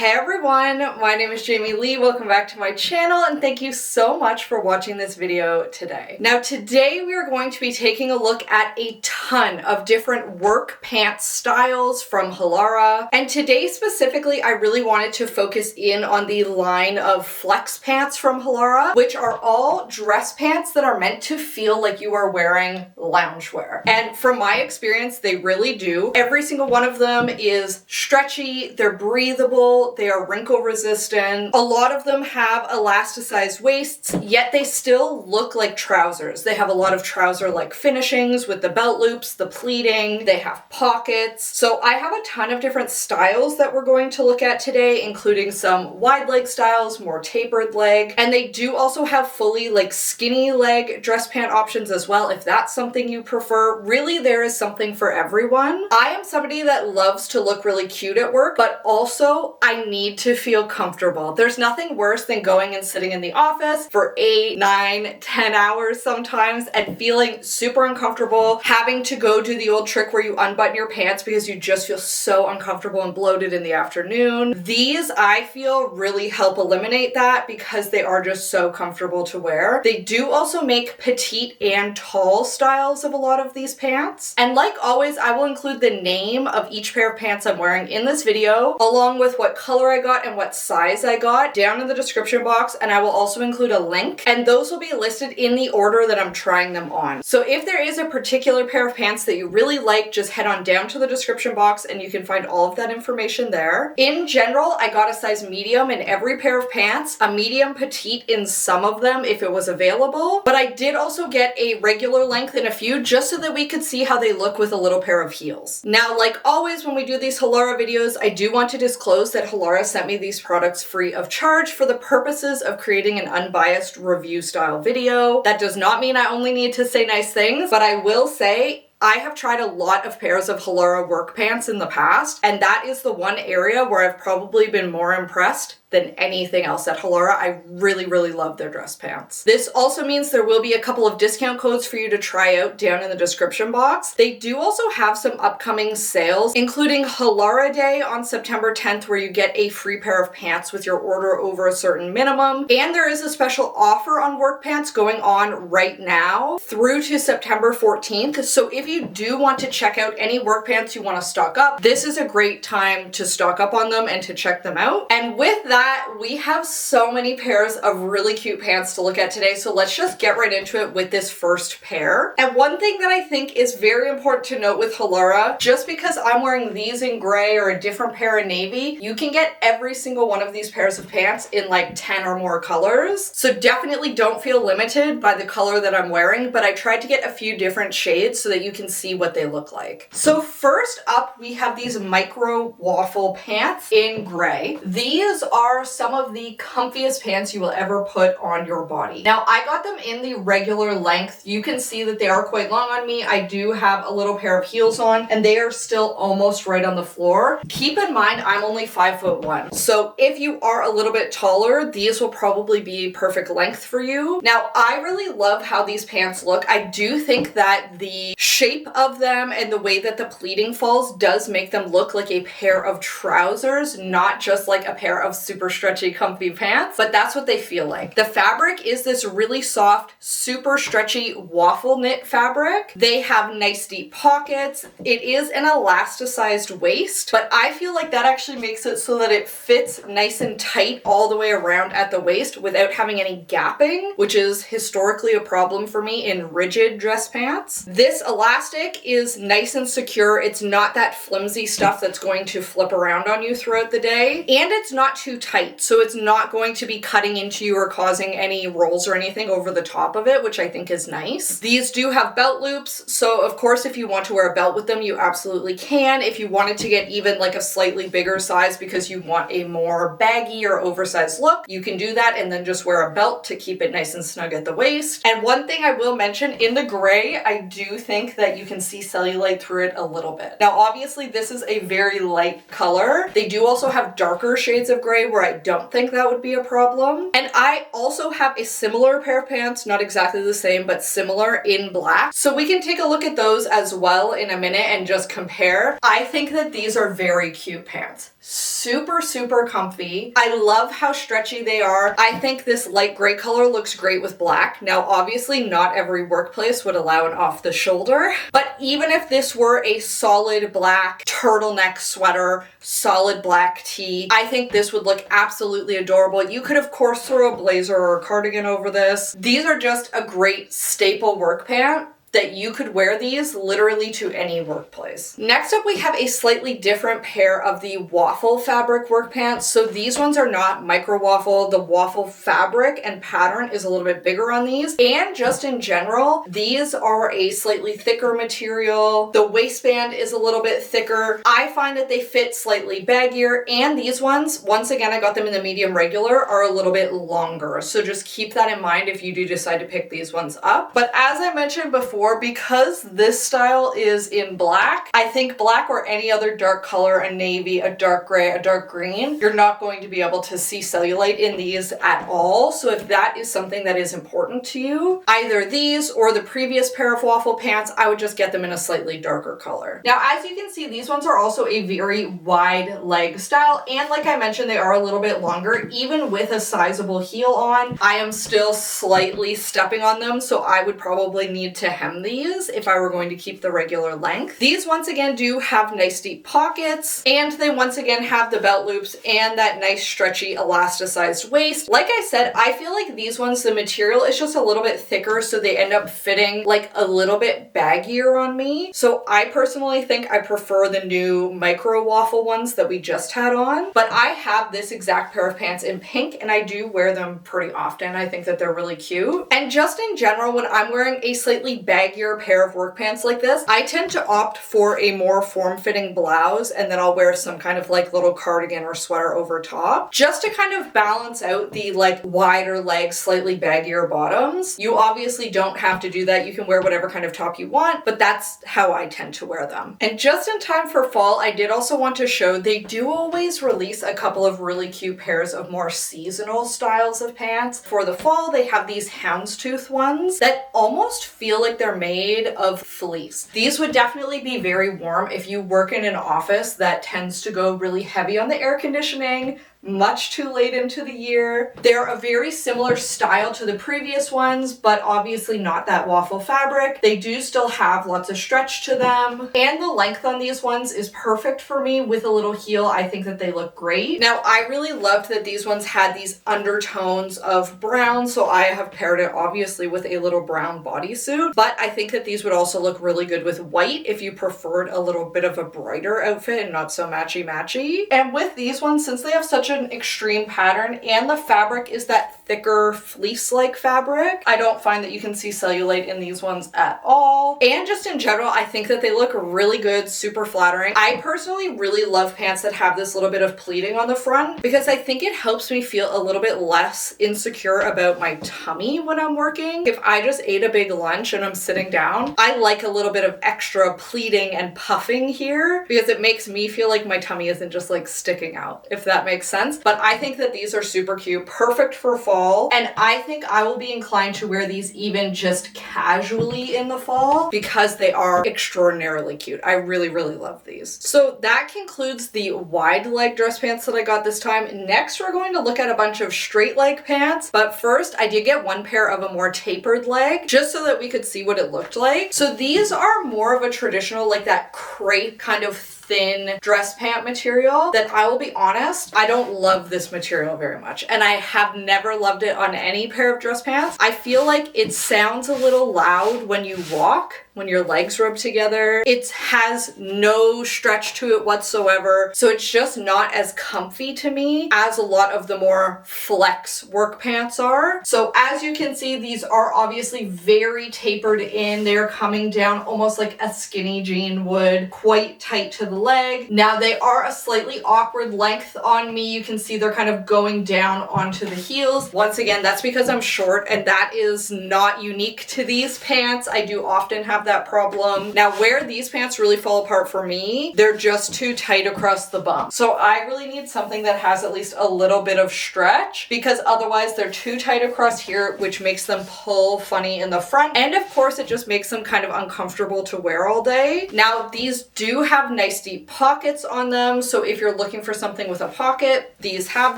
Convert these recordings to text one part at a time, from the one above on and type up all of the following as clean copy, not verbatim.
Hey everyone, my name is Jamie Lee. Welcome back to my channel and thank you so much for watching this video today. Now today we are going to be taking a look at a ton of different work pants styles from Halara, and today specifically I really wanted to focus in on the line of flex pants from Halara, which are all dress pants that are meant to feel like you are wearing loungewear. And from my experience, they really do. Every single one of them is stretchy, they're breathable, they are wrinkle resistant. A lot of them have elasticized waists, yet they still look like trousers. They have a lot of trouser-like finishings with the belt loops, the pleating, they have pockets. So I have a ton of different styles that we're going to look at today, including some wide leg styles, more tapered leg, and they do also have fully like skinny leg dress pant options as well if that's something you prefer. Really, there is something for everyone. I am somebody that loves to look really cute at work, but also I need to feel comfortable. There's nothing worse than going and sitting in the office for 8, 9, 10 hours sometimes and feeling super uncomfortable, having to go do the old trick where you unbutton your pants because you just feel so uncomfortable and bloated in the afternoon. These, I feel, really help eliminate that because they are just so comfortable to wear. They do also make petite and tall styles of a lot of these pants. And like always, I will include the name of each pair of pants I'm wearing in this video, along with what color I got and what size I got down in the description box, and I will also include a link, and those will be listed in the order that I'm trying them on. So if there is a particular pair of pants that you really like, just head on down to the description box and you can find all of that information there. In general, I got a size medium in every pair of pants, a medium petite in some of them if it was available, but I did also get a regular length in a few just so that we could see how they look with a little pair of heels. Now, like always when we do these Halara videos, I do want to disclose that Halara sent me these products free of charge for the purposes of creating an unbiased review style video. That does not mean I only need to say nice things, but I will say I have tried a lot of pairs of Halara work pants in the past, and that is the one area where I've probably been more impressed than anything else at Halara. I really, really love their dress pants. This also means there will be a couple of discount codes for you to try out down in the description box. They do also have some upcoming sales, including Halara Day on September 10th, where you get a free pair of pants with your order over a certain minimum. And there is a special offer on work pants going on right now through to September 14th. So if you do want to check out any work pants you want to stock up, this is a great time to stock up on them and to check them out. And with that, we have so many pairs of really cute pants to look at today, so let's just get right into it with this first pair. And one thing that I think is very important to note with Halara, just because I'm wearing these in gray or a different pair in navy, you can get every single one of these pairs of pants in like 10 or more colors. So definitely don't feel limited by the color that I'm wearing, but I tried to get a few different shades so that you can see what they look like. So first up, we have these micro waffle pants in gray. These are some of the comfiest pants you will ever put on your body. Now, I got them in the regular length. You can see that they are quite long on me. I do have a little pair of heels on, and they are still almost right on the floor. Keep in mind, I'm only 5'1". So if you are a little bit taller, these will probably be perfect length for you. Now, I really love how these pants look. I do think that the shape of them and the way that the pleating falls does make them look like a pair of trousers, not just like a pair of super stretchy, comfy pants, but that's what they feel like. The fabric is this really soft, super stretchy waffle knit fabric. They have nice deep pockets. It is an elasticized waist, but I feel like that actually makes it so that it fits nice and tight all the way around at the waist without having any gapping, which is historically a problem for me in rigid dress pants. This elastic is nice and secure. It's not that flimsy stuff that's going to flip around on you throughout the day, and it's not too tight, so it's not going to be cutting into you or causing any rolls or anything over the top of it, which I think is nice. These do have belt loops, so of course if you want to wear a belt with them, you absolutely can. If you wanted to get even like a slightly bigger size because you want a more baggy or oversized look, you can do that and then just wear a belt to keep it nice and snug at the waist. And one thing I will mention, in the gray, I do think that you can see cellulite through it a little bit. Now obviously this is a very light color. They do also have darker shades of gray where I don't think that would be a problem. And I also have a similar pair of pants, not exactly the same, but similar in black. So we can take a look at those as well in a minute and just compare. I think that these are very cute pants. Super, super comfy. I love how stretchy they are. I think this light gray color looks great with black. Now, obviously, not every workplace would allow an off the shoulder, but even if this were a solid black turtleneck sweater, solid black tee, I think this would look absolutely adorable. You could, of course, throw a blazer or a cardigan over this. These are just a great staple work pant that you could wear these literally to any workplace. Next up, we have a slightly different pair of the Waffle fabric work pants. So these ones are not micro waffle. The Waffle fabric and pattern is a little bit bigger on these. And just in general, these are a slightly thicker material. The waistband is a little bit thicker. I find that they fit slightly baggier. And these ones, once again, I got them in the medium regular, are a little bit longer. So just keep that in mind if you do decide to pick these ones up. But as I mentioned before, because this style is in black, I think black or any other dark color, a navy, a dark gray, a dark green, you're not going to be able to see cellulite in these at all. So if that is something that is important to you, either these or the previous pair of Waffle pants, I would just get them in a slightly darker color. Now, as you can see, these ones are also a very wide leg style. And like I mentioned, they are a little bit longer. Even with a sizable heel on, I am still slightly stepping on them. So I would probably need to hem these if I were going to keep the regular length. These once again do have nice deep pockets, and they once again have the belt loops and that nice stretchy elasticized waist. Like I said, I feel like these ones, the material is just a little bit thicker, so they end up fitting like a little bit baggier on me. So I personally think I prefer the new micro Waffle ones that we just had on, but I have this exact pair of pants in pink and I do wear them pretty often. I think that they're really cute. And just in general, when I'm wearing a slightly baggier pair of work pants like this, I tend to opt for a more form-fitting blouse, and then I'll wear some kind of like little cardigan or sweater over top, just to kind of balance out the like wider legs, slightly baggier bottoms. You obviously don't have to do that. You can wear whatever kind of top you want, but that's how I tend to wear them. And just in time for fall, I did also want to show they do always release a couple of really cute pairs of more seasonal styles of pants. For the fall, they have these Houndstooth ones that almost feel like they're made of fleece. These would definitely be very warm if you work in an office that tends to go really heavy on the air conditioning, much too late into the year. They're a very similar style to the previous ones, but obviously not that Waffle fabric. They do still have lots of stretch to them, and the length on these ones is perfect for me with a little heel. I think that they look great. Now, I really loved that these ones had these undertones of brown, so I have paired it obviously with a little brown bodysuit, but I think that these would also look really good with white if you preferred a little bit of a brighter outfit and not so matchy-matchy. And with these ones, since they have such an extreme pattern and the fabric is that thicker fleece-like fabric, I don't find that you can see cellulite in these ones at all. And just in general, I think that they look really good, super flattering. I personally really love pants that have this little bit of pleating on the front because I think it helps me feel a little bit less insecure about my tummy when I'm working. If I just ate a big lunch and I'm sitting down, I like a little bit of extra pleating and puffing here because it makes me feel like my tummy isn't just like sticking out, if that makes sense. But I think that these are super cute, perfect for fall, and I think I will be inclined to wear these even just casually in the fall because they are extraordinarily cute. I really, really love these. So that concludes the wide leg dress pants that I got this time. Next, we're going to look at a bunch of straight leg pants, but first I did get one pair of a more tapered leg just so that we could see what it looked like. So these are more of a traditional, like that crepe kind of thin dress pant material that I will be honest, I don't love this material very much, and I have never loved it on any pair of dress pants. I feel like it sounds a little loud when you walk, when your legs rub together. It has no stretch to it whatsoever, so it's just not as comfy to me as a lot of the more flex work pants are. So as you can see, these are obviously very tapered in. They're coming down almost like a skinny jean would, quite tight to the leg. Now they are a slightly awkward length on me. You can see they're kind of going down onto the heels. Once again, that's because I'm short, and that is not unique to these pants. I do often have that problem. Now, where these pants really fall apart for me, they're just too tight across the bum. So I really need something that has at least a little bit of stretch, because otherwise they're too tight across here, which makes them pull funny in the front. And of course, it just makes them kind of uncomfortable to wear all day. Now, these do have nice deep pockets on them. So if you're looking for something with a pocket, these have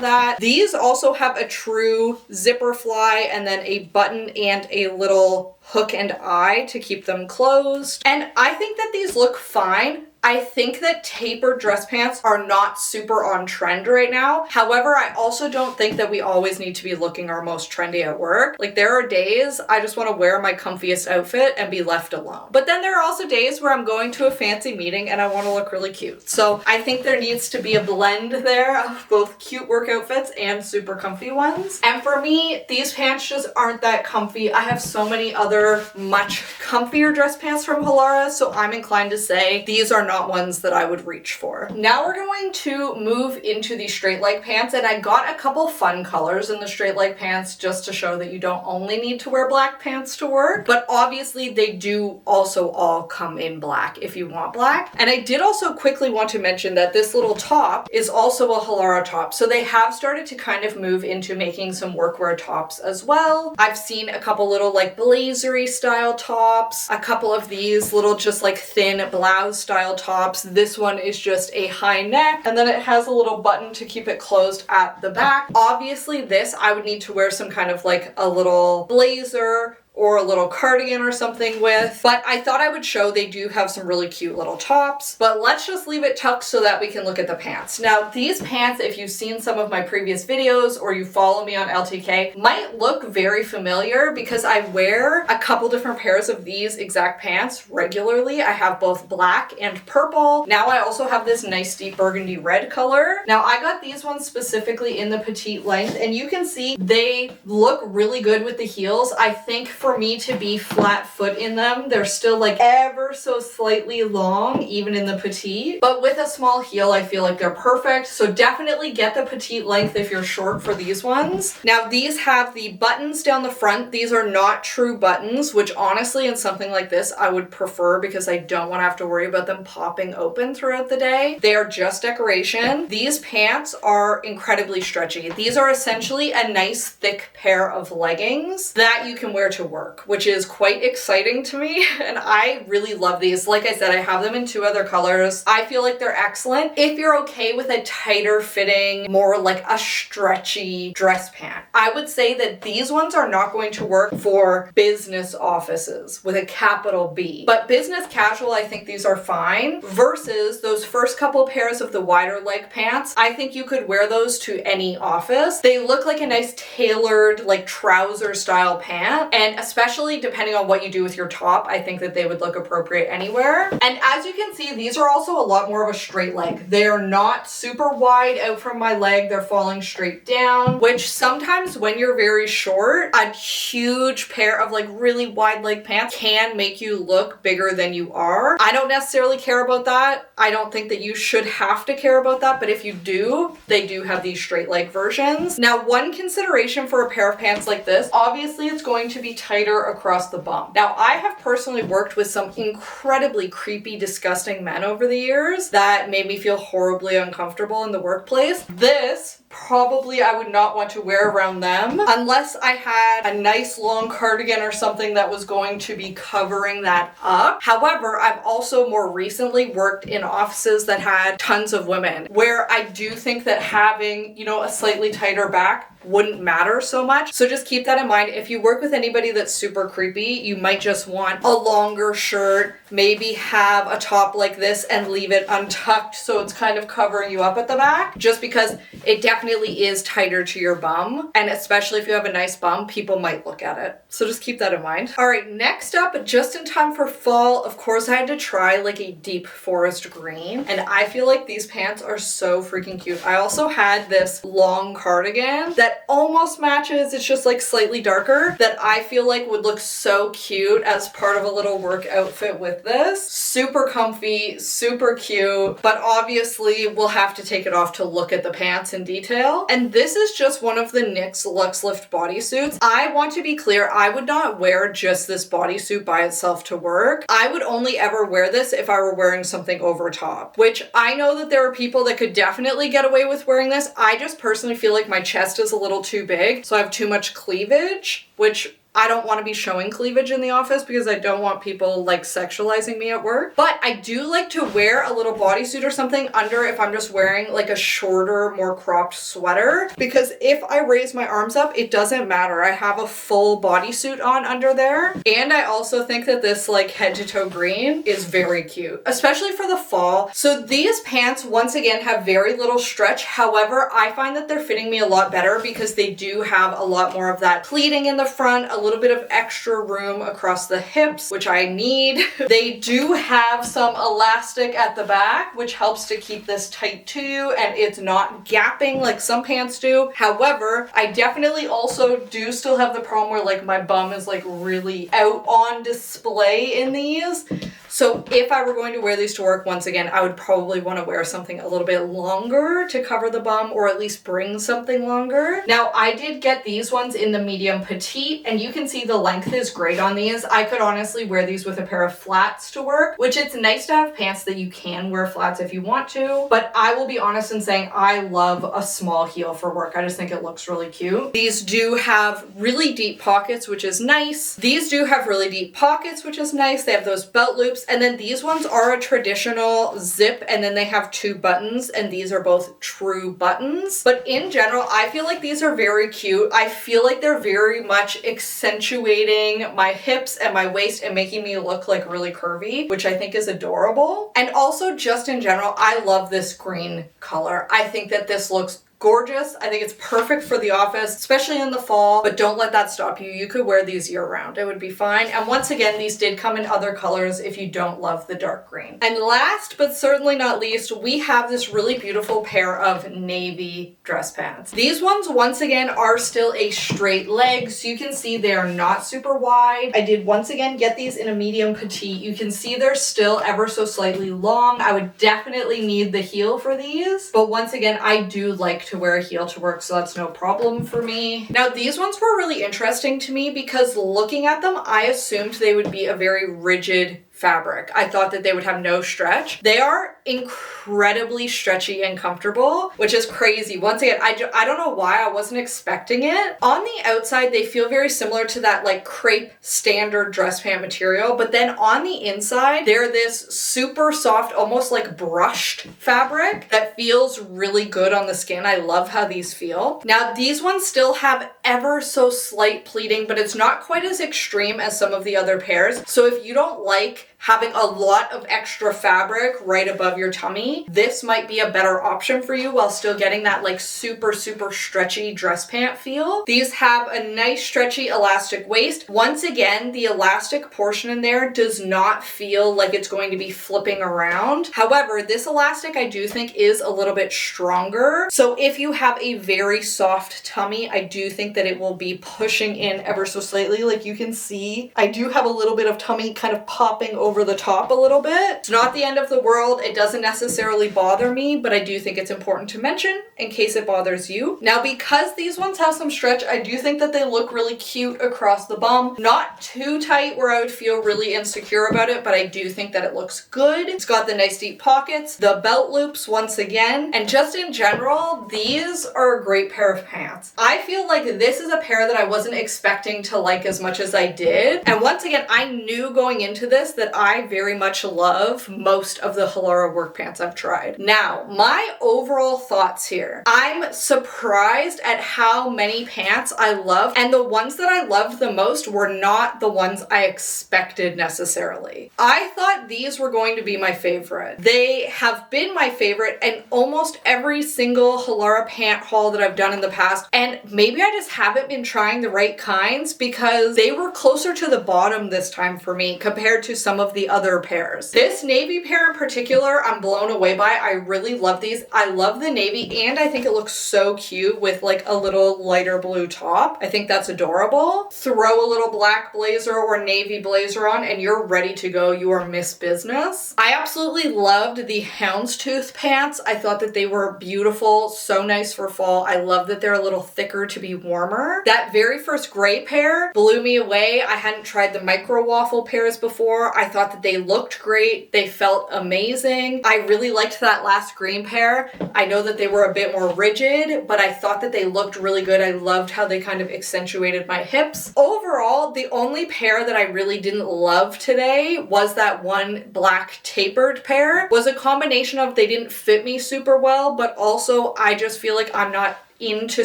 that. These also have a true zipper fly and then a button and a little hook and eye to keep them closed. And I think that these look fine. I think that tapered dress pants are not super on trend right now. However, I also don't think that we always need to be looking our most trendy at work. Like, there are days I just want to wear my comfiest outfit and be left alone. But then there are also days where I'm going to a fancy meeting and I want to look really cute. So I think there needs to be a blend there of both cute work outfits and super comfy ones. And for me, these pants just aren't that comfy. I have so many other much comfier dress pants from Halara, so I'm inclined to say these are not ones that I would reach for. Now we're going to move into the straight leg pants, and I got a couple fun colors in the straight leg pants just to show that you don't only need to wear black pants to work, but obviously they do also all come in black if you want black. And I did also quickly want to mention that this little top is also a Halara top, so they have started to kind of move into making some workwear tops as well. I've seen a couple little like blazery style tops, a couple of these little just like thin blouse style tops. This one is just a high neck, and then it has a little button to keep it closed at the back. Obviously this I would need to wear some kind of like a little blazer or a little cardigan or something with, but I thought I would show they do have some really cute little tops. But let's just leave it tucked so that we can look at the pants. Now, these pants, if you've seen some of my previous videos or you follow me on LTK, might look very familiar because I wear a couple different pairs of these exact pants regularly. I have both black and purple. Now I also have this nice deep burgundy red color. Now I got these ones specifically in the petite length, and you can see they look really good with the heels. I think for me to be flat foot in them, they're still like ever so slightly long, even in the petite. But with a small heel, I feel like they're perfect. So definitely get the petite length if you're short for these ones. Now these have the buttons down the front. These are not true buttons, which honestly in something like this I would prefer because I don't want to have to worry about them popping open throughout the day. They are just decoration. These pants are incredibly stretchy. These are essentially a nice thick pair of leggings that you can wear to work, which is quite exciting to me, and I really love these. Like I said, I have them in two other colors. I feel like they're excellent if you're okay with a tighter fitting, more like a stretchy dress pant. I would say that these ones are not going to work for business offices with a capital B, but business casual, I think these are fine, versus those first couple pairs of the wider leg pants. I think you could wear those to any office. They look like a nice tailored like trouser style pant, and especially depending on what you do with your top, I think that they would look appropriate anywhere. And as you can see, these are also a lot more of a straight leg. They're not super wide out from my leg. They're falling straight down, which sometimes when you're very short, a huge pair of like really wide leg pants can make you look bigger than you are. I don't necessarily care about that. I don't think that you should have to care about that, but if you do, they do have these straight leg versions. Now, one consideration for a pair of pants like this, obviously it's going to be tighter across the bum. Now, I have personally worked with some incredibly creepy, disgusting men over the years that made me feel horribly uncomfortable in the workplace. This probably I would not want to wear around them unless I had a nice long cardigan or something that was going to be covering that up. However, I've also more recently worked in offices that had tons of women, where I do think that having, you know, a slightly tighter back wouldn't matter so much. So just keep that in mind. If you work with anybody that's super creepy, you might just want a longer shirt, maybe have a top like this and leave it untucked so it's kind of covering you up at the back, just because it definitely is tighter to your bum. And especially if you have a nice bum, people might look at it. So just keep that in mind. All right, next up, just in time for fall, of course, I had to try like a deep forest green, and I feel like these pants are so freaking cute. I also had this long cardigan that that almost matches, it's just like slightly darker, that I feel like would look so cute as part of a little work outfit with this. Super comfy, super cute, but obviously we'll have to take it off to look at the pants in detail. And this is just one of the NYX Luxe Lift bodysuits. I want to be clear, I would not wear just this bodysuit by itself to work. I would only ever wear this if I were wearing something over top, which I know that there are people that could definitely get away with wearing this. I just personally feel like my chest is a little too big, so I have too much cleavage, which I don't want to be showing cleavage in the office because I don't want people like sexualizing me at work. But I do like to wear a little bodysuit or something under if I'm just wearing like a shorter, more cropped sweater. Because if I raise my arms up, it doesn't matter. I have a full bodysuit on under there. And I also think that this like head to toe green is very cute, especially for the fall. So these pants, once again, have very little stretch. However, I find that they're fitting me a lot better because they do have a lot more of that pleating in the front, a little bit of extra room across the hips, which I need. They do have some elastic at the back, which helps to keep this tight too, and it's not gapping like some pants do. However, I definitely also do still have the problem where like my bum is like really out on display in these. So if I were going to wear these to work, once again, I would probably want to wear something a little bit longer to cover the bum, or at least bring something longer. Now, I did get these ones in the medium petite, and you can see the length is great on these. I could honestly wear these with a pair of flats to work, which it's nice to have pants that you can wear flats if you want to, but I will be honest in saying I love a small heel for work. I just think it looks really cute. These do have really deep pockets, which is nice. These do have really deep pockets, which is nice. They have those belt loops. And then these ones are a traditional zip, and then they have 2 buttons, and these are both true buttons. But in general, I feel like these are very cute. I feel like they're very much accentuating my hips and my waist and making me look like really curvy, which I think is adorable. And also just in general, I love this green color. I think that this looks gorgeous. I think it's perfect for the office, especially in the fall, but don't let that stop you. You could wear these year round. It would be fine. And once again, these did come in other colors if you don't love the dark green. And last, but certainly not least, we have this really beautiful pair of navy dress pants. These ones, once again, are still a straight leg, so you can see they are not super wide. I did once again get these in a medium petite. You can see they're still ever so slightly long. I would definitely need the heel for these, but once again, I do like to wear a heel to work, so that's no problem for me. Now, these ones were really interesting to me because looking at them, I assumed they would be a very rigid fabric. I thought that they would have no stretch. They are incredibly stretchy and comfortable, which is crazy. Once again, I don't know why I wasn't expecting it. On the outside, they feel very similar to that like crepe standard dress pant material, but then on the inside, they're this super soft, almost like brushed fabric that feels really good on the skin. I love how these feel. Now, these ones still have ever so slight pleating, but it's not quite as extreme as some of the other pairs. So if you don't like having a lot of extra fabric right above your tummy, this might be a better option for you while still getting that like super stretchy dress pant feel. These have a nice stretchy elastic waist. Once again, the elastic portion in there does not feel like it's going to be flipping around. However, this elastic I do think is a little bit stronger. So if you have a very soft tummy, I do think that it will be pushing in ever so slightly. Like you can see, I do have a little bit of tummy kind of popping over the top a little bit. It's not the end of the world. It doesn't necessarily bother me, but I do think it's important to mention in case it bothers you. Now, because these ones have some stretch, I do think that they look really cute across the bum. Not too tight where I would feel really insecure about it, but I do think that it looks good. It's got the nice deep pockets, the belt loops once again, and just in general, these are a great pair of pants. I feel like this is a pair that I wasn't expecting to like as much as I did. And once again, I knew going into this that I very much love most of the Halara work pants I've tried. Now, my overall thoughts here. I'm surprised at how many pants I love, and the ones that I loved the most were not the ones I expected necessarily. I thought these were going to be my favorite. They have been my favorite in almost every single Halara pant haul that I've done in the past, and maybe I just haven't been trying the right kinds because they were closer to the bottom this time for me compared to some of of the other pairs. This navy pair in particular, I'm blown away by. I really love these. I love the navy, and I think it looks so cute with like a little lighter blue top. I think that's adorable. Throw a little black blazer or navy blazer on and you're ready to go. You are Miss Business. I absolutely loved the Houndstooth pants. I thought that they were beautiful, so nice for fall. I love that they're a little thicker to be warmer. That very first gray pair blew me away. I hadn't tried the micro waffle pairs before. I thought that they looked great. They felt amazing. I really liked that last green pair. I know that they were a bit more rigid, but I thought that they looked really good. I loved how they kind of accentuated my hips. Overall, the only pair that I really didn't love today was that one black tapered pair. Was a combination of they didn't fit me super well, but also I just feel like I'm not into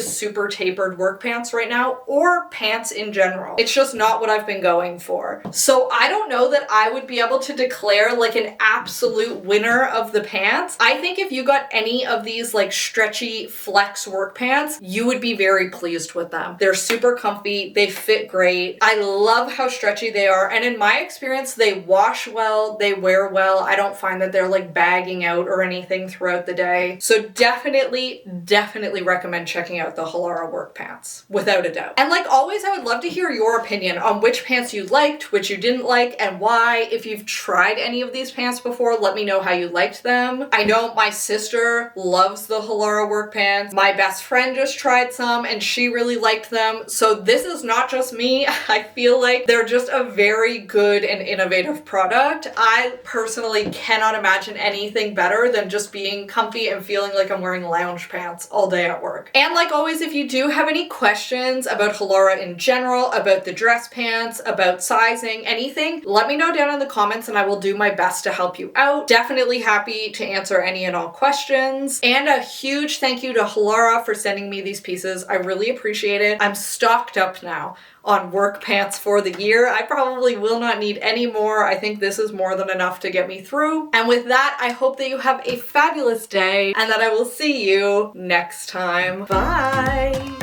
super tapered work pants right now, or pants in general. It's just not what I've been going for. So I don't know that I would be able to declare like an absolute winner of the pants. I think if you got any of these like stretchy flex work pants, you would be very pleased with them. They're super comfy, they fit great. I love how stretchy they are, and in my experience, they wash well, they wear well. I don't find that they're like bagging out or anything throughout the day. So definitely recommend checking out the Halara work pants, without a doubt. And like always, I would love to hear your opinion on which pants you liked, which you didn't like, and why. If you've tried any of these pants before, let me know how you liked them. I know my sister loves the Halara work pants. My best friend just tried some and she really liked them. So this is not just me. I feel like they're just a very good and innovative product. I personally cannot imagine anything better than just being comfy and feeling like I'm wearing lounge pants all day at work. And like always, if you do have any questions about Halara in general, about the dress pants, about sizing, anything, let me know down in the comments and I will do my best to help you out. Definitely happy to answer any and all questions. And a huge thank you to Halara for sending me these pieces. I really appreciate it. I'm stocked up now on work pants for the year. I probably will not need any more. I think this is more than enough to get me through. And with that, I hope that you have a fabulous day and that I will see you next time. Bye!